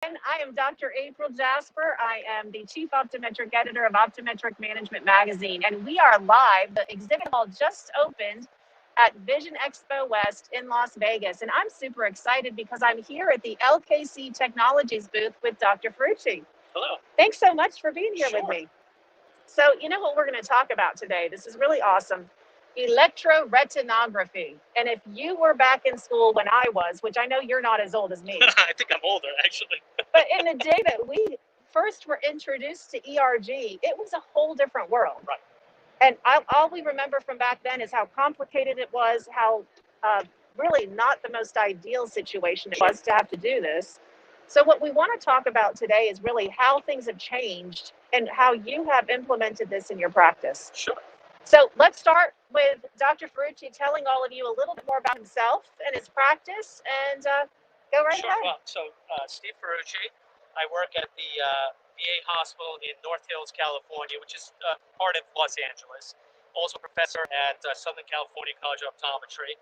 I am Dr. April Jasper. I am the Chief Optometric Editor of Optometric Management Magazine, and we are live. The exhibit hall just opened at Vision Expo West in Las Vegas, and I'm super excited because I'm here at the LKC Technologies booth with Dr. Ferrucci. Hello. Thanks so much for being here Sure. with me. So, you know what we're going to talk about today? This is really awesome. Electroretinography. And if you were back in school when I was, which I know you're not as old as me, I think I'm older, actually. but in the day that we first were introduced to ERG, it was a whole different world. Right. And all we remember from back then is how complicated it was, how really not the most ideal situation it was to have to do this. So what we want to talk about today is really how things have changed and how you have implemented this in your practice. Sure. So let's start with Dr. Ferrucci telling all of you a little bit more about himself and his practice, and go right ahead. Well, so Steve Ferrucci, I work at the VA hospital in North Hills, California, which is part of Los Angeles. Also a professor at Southern California College of Optometry.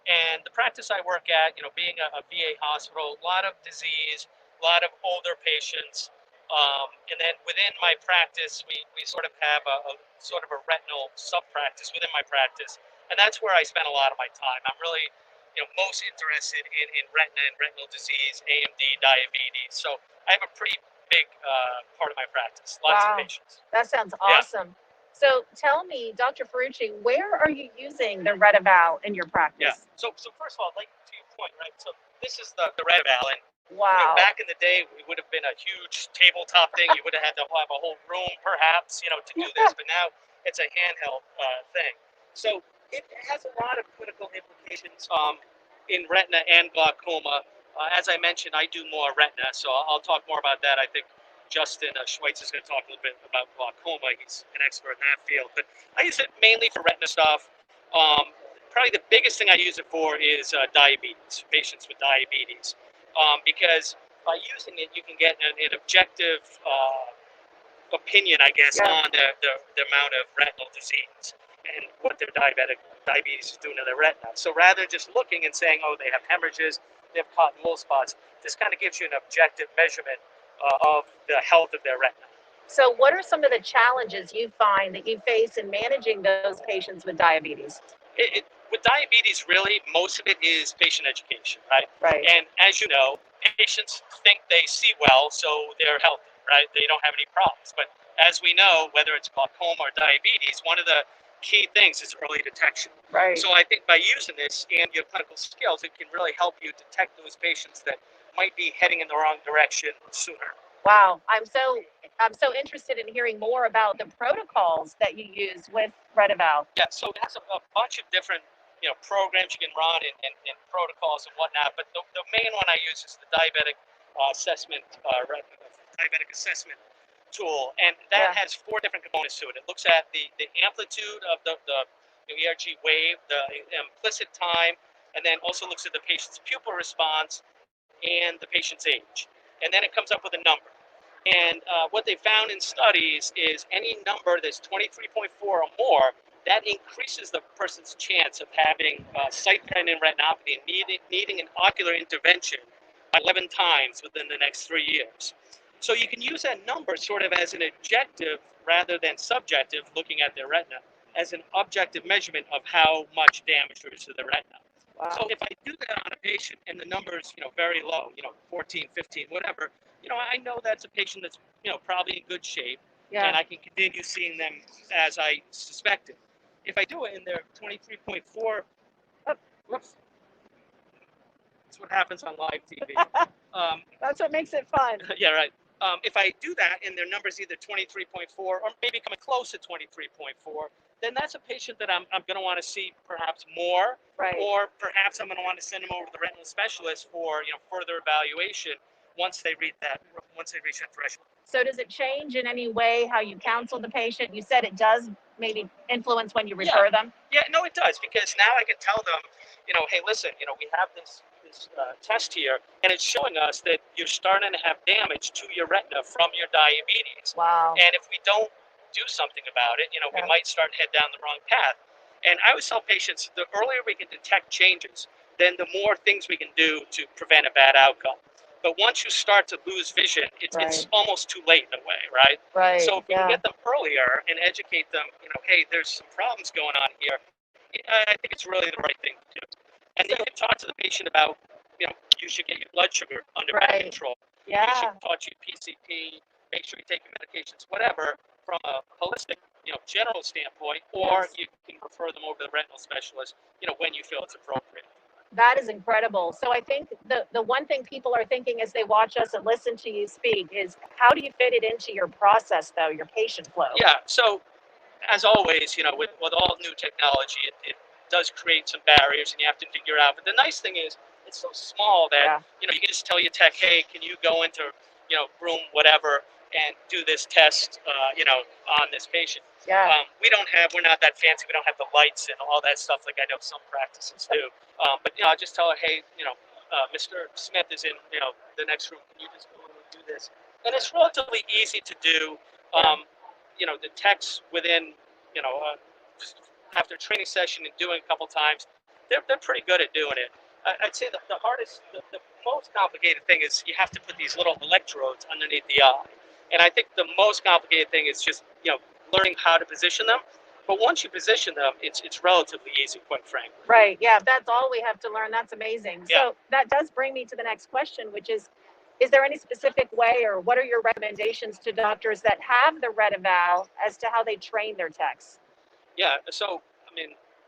And the practice I work at, being a VA hospital, a lot of disease, a lot of older patients. And then within my practice, we sort of have a sort of a retinal sub-practice within my practice. And that's where I spend a lot of my time. I'm really, most interested in retina and retinal disease, AMD, diabetes. So I have a pretty big part of my practice, lots of patients. That sounds awesome. Yeah. So tell me, Dr. Ferrucci, where are you using the RETeval in your practice? Yeah. So first of all, like to your point, right? So this is the RETeval, and wow. Back in the day, it would have been a huge tabletop thing. You would have had to have a whole room, perhaps, to do this. But now it's a handheld thing. So it has a lot of clinical implications in retina and glaucoma. As I mentioned, I do more retina, so I'll talk more about that. I think Justin Schweitz is going to talk a little bit about glaucoma. He's an expert in that field. But I use it mainly for retina stuff. Probably the biggest thing I use it for is diabetes, patients with diabetes. Because by using it, you can get an objective opinion, I guess, on the amount of retinal disease and what their diabetes is doing to their retina. So rather than just looking and saying, oh, they have hemorrhages, they have cotton wool spots, this kind of gives you an objective measurement of the health of their retina. So what are some of the challenges you find that you face in managing those patients with diabetes? With diabetes, really, most of it is patient education, right? Right. And as you know, patients think they see well, so they're healthy, right? They don't have any problems. But as we know, whether it's glaucoma or diabetes, one of the key things is early detection. Right. So I think by using this and your clinical skills, it can really help you detect those patients that might be heading in the wrong direction sooner. Wow, I'm so interested in hearing more about the protocols that you use with RETeval. Yeah, so it has a bunch of different programs you can run and protocols and whatnot. But the main one I use is the diabetic assessment tool, and that has 4 different components to it. It looks at the amplitude of the ERG wave, the implicit time, and then also looks at the patient's pupil response and the patient's age. And then it comes up with a number. And what they found in studies is any number that's 23.4 or more, that increases the person's chance of having sight-threatening retinopathy and needing an ocular intervention 11 times within the next 3 years. So you can use that number sort of as an objective rather than subjective, looking at their retina, as an objective measurement of how much damage there is to the retina. Wow. So if I do that on a patient and the number is, very low, 14, 15, whatever, I know that's a patient that's, probably in good shape, and I can continue seeing them as I suspected. If I do it and they're 23.4, whoops, that's what happens on live TV. That's what makes it fun. Yeah, right. If I do that and their number is either 23.4 or maybe coming close to 23.4, then that's a patient that I'm going to want to see perhaps more, right. Or perhaps I'm going to want to send them over to the retinal specialist for further evaluation once they reach that threshold. So does it change in any way how you counsel the patient? You said it does maybe influence when you refer them. Yeah, no, it does, because now I can tell them, hey, listen, we have this test here, and it's showing us that you're starting to have damage to your retina from your diabetes. Wow. And if we don't do something about it, we might start to head down the wrong path. And I always tell patients, the earlier we can detect changes, then the more things we can do to prevent a bad outcome. But once you start to lose vision, it's Right. almost too late in a way, right? Right. So if we can Yeah. get them earlier and educate them, hey, there's some problems going on here, I think it's really the right thing to do. And then you can talk to the patient about, you should get your blood sugar under better Right. control. You Yeah. should talk to your PCP, make sure you take your medications, whatever, from a holistic, general standpoint, or Yes. you can refer them over to the retinal specialist, when you feel it's appropriate. That is incredible. So I think the one thing people are thinking as they watch us and listen to you speak is, how do you fit it into your process, though, your patient flow? Yeah. So as always, with all new technology, it does create some barriers, and you have to figure out. But the nice thing is, it's so small that Yeah. you can just tell your tech, hey, can you go into room whatever and do this test, on this patient. Yeah. We're not that fancy. We don't have the lights and all that stuff like I know some practices do. But I'll just tell her, hey, Mr. Smith is in the next room. Can you just go and do this? And it's relatively easy to do. Yeah. The techs within, after a training session and doing a couple times, they're pretty good at doing it. I'd say the hardest, the most complicated thing is you have to put these little electrodes underneath the eye. And I think the most complicated thing is just, learning how to position them. But once you position them, it's relatively easy, quite frankly. Right. Yeah. If that's all we have to learn, that's amazing. Yeah. So that does bring me to the next question, which is there any specific way, or what are your recommendations to doctors that have the RETeval as to how they train their techs? Yeah. So,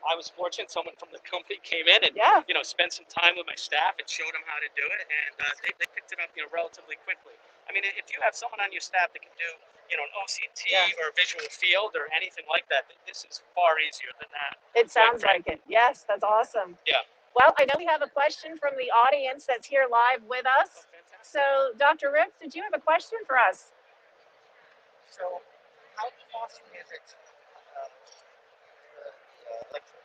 I was fortunate. Someone from the company came in and, Yeah. spent some time with my staff and showed them how to do it. And they picked it up, relatively quickly. If you have someone on your staff that can do, an OCT Yeah. or visual field or anything like that, this is far easier than that. It sounds like it. Yes, that's awesome. Yeah. Well, I know we have a question from the audience that's here live with us. So, Dr. Rips, did you have a question for us? So, how costly is it? Electric,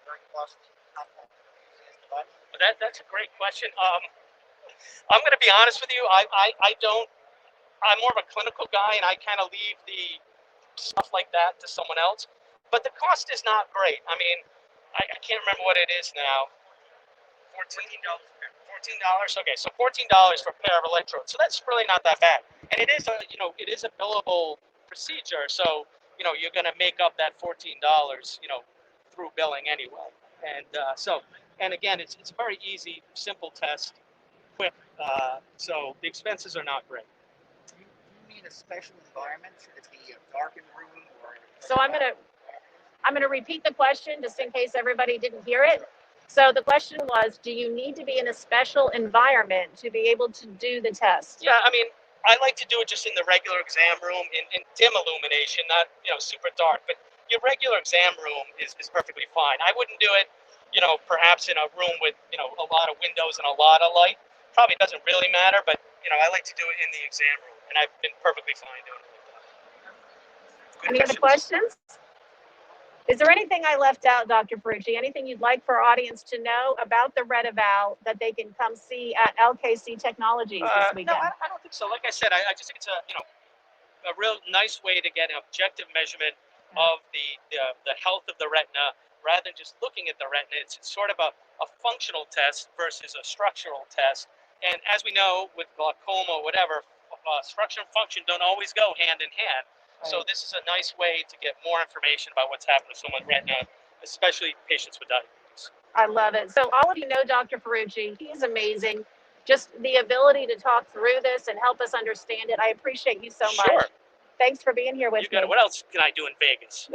very costly. How costly is the device? That's a great question. I'm going to be honest with you. I don't. I'm more of a clinical guy, and I kind of leave the stuff like that to someone else. But the cost is not great. I can't remember what it is now. $14. $14. Okay, so $14 for a pair of electrodes. So that's really not that bad. And it is a billable procedure. So you're going to make up that $14, through billing anyway. And and again, it's a very easy, simple test, quick. So the expenses are not great. Do you need a special environment? Should it be a darkened room or? So I'm gonna repeat the question just in case everybody didn't hear it. So the question was, do you need to be in a special environment to be able to do the test? Yeah, I like to do it just in the regular exam room in dim illumination, not super dark. But your regular exam room is perfectly fine. I wouldn't do it, perhaps in a room with a lot of windows and a lot of light. Probably doesn't really matter, but I like to do it in the exam room, and I've been perfectly fine doing it like that. Any other questions? Is there anything I left out, Dr. Ferrucci? Anything you'd like for our audience to know about the RETeval that they can come see at LKC Technologies this weekend? No, I don't think so. Like I said, I just think it's a real nice way to get an objective measurement of the health of the retina, rather than just looking at the retina. It's sort of a functional test versus a structural test. And as we know, with glaucoma or whatever, structure and function don't always go hand in hand. Right. So this is a nice way to get more information about what's happening to someone's retina, especially patients with diabetes. I love it. So all of you know Dr. Ferrucci. He's amazing. Just the ability to talk through this and help us understand it. I appreciate you so much. Sure. Thanks for being here with me. What else can I do in Vegas?